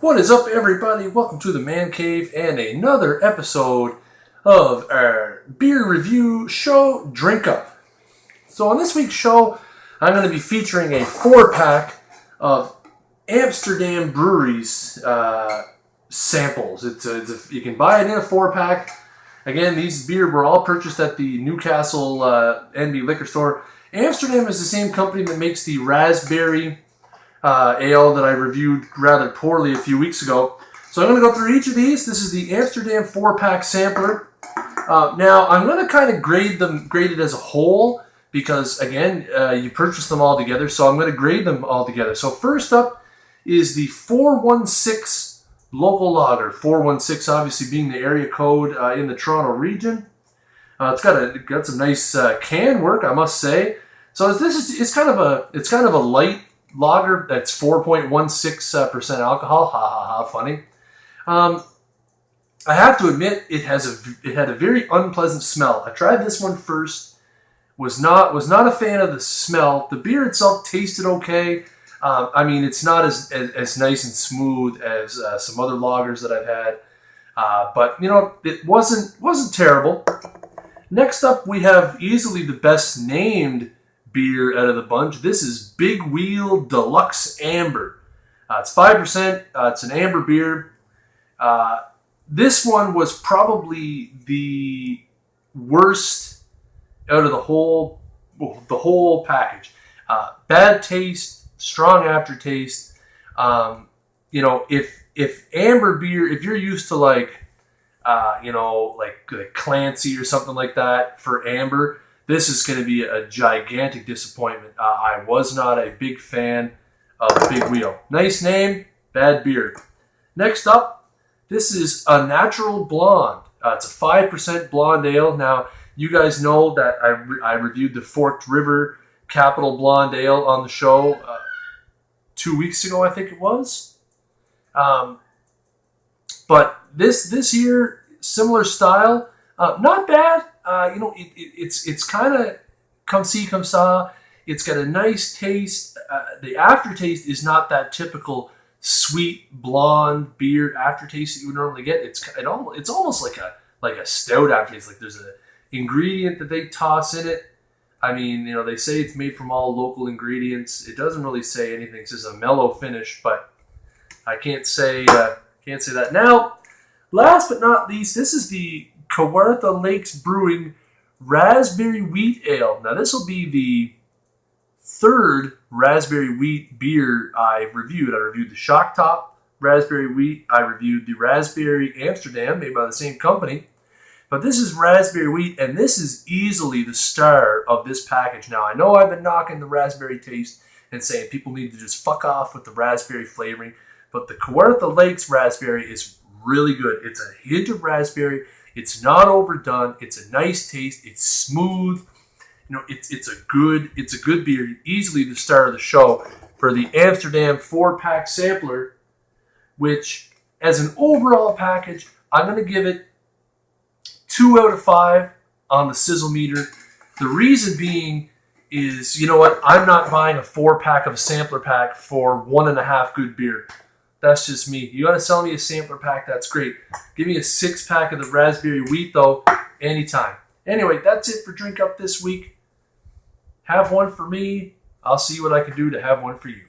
What is up, everybody? Welcome to the Man Cave and another episode of our beer review show, Drink Up. So on this week's show, I'm going to be featuring a 4-pack of Amsterdam Brewery's samples. You can buy it in a 4-pack. Again, these beer were all purchased at the Newcastle NB liquor store. Amsterdam is the same company that makes the raspberry ale that I reviewed rather poorly a few weeks ago. So I'm going to go through each of these. This is the Amsterdam 4-pack sampler. Now I'm going to kind of grade it as a whole because, again, you purchase them all together. So I'm going to grade them all together. So first up is the 416 local lager. 416 obviously being the area code in the Toronto region. It's got some nice can work, I must say. So it's kind of a light lager that's 4.16% alcohol. Ha ha ha! Funny. I have to admit it had a very unpleasant smell. I tried this one first. Was not a fan of the smell. The beer itself tasted okay. I mean, it's not as nice and smooth as some other lagers that I've had. But you know, it wasn't terrible. Next up, we have easily the best named beer out of the bunch. This is Big Wheel Deluxe Amber. It's 5%. It's an amber beer. This one was probably the worst out of the whole package. Bad taste, strong aftertaste. You know, if amber beer, if you're used to like Clancy or something like that for amber, this is going to be a gigantic disappointment. I was not a big fan of Big Wheel. Nice name, bad beer. Next up, this is a Natural Blonde. It's a 5% blonde ale. Now, you guys know that I reviewed the Forked River Capital Blonde Ale on the show 2 weeks ago, I think it was. But this here, similar style, not bad. It's kind of come see, come saw. It's got a nice taste. The aftertaste is not that typical sweet blonde beer aftertaste that you would normally get. It's almost like a stout aftertaste. Like there's an ingredient that they toss in it. I mean, you know, they say it's made from all local ingredients. It doesn't really say anything. It's just a mellow finish, but I can't say that. Now, last but not least, this is the Kawartha Lakes Brewing Raspberry Wheat Ale. Now, this will be the third raspberry wheat beer I've reviewed. I reviewed the Shock Top Raspberry Wheat. I reviewed the Raspberry Amsterdam, made by the same company. But this is raspberry wheat, and this is easily the star of this package. Now, I know I've been knocking the raspberry taste and saying people need to just fuck off with the raspberry flavoring, but the Kawartha Lakes raspberry is really good. It's a hint of raspberry. It's not overdone. It's a nice taste. It's smooth. You know, it's a good beer. Easily the star of the show for the Amsterdam 4-pack sampler, which as an overall package, I'm going to give it 2 out of 5 on the sizzle meter. The reason being is, you know what? I'm not buying a 4-pack of a sampler pack for 1.5 good beer. That's just me. You want to sell me a sampler pack, that's great. Give me a 6-pack of the raspberry wheat, though, anytime. Anyway, that's it for Drink Up this week. Have one for me. I'll see what I can do to have one for you.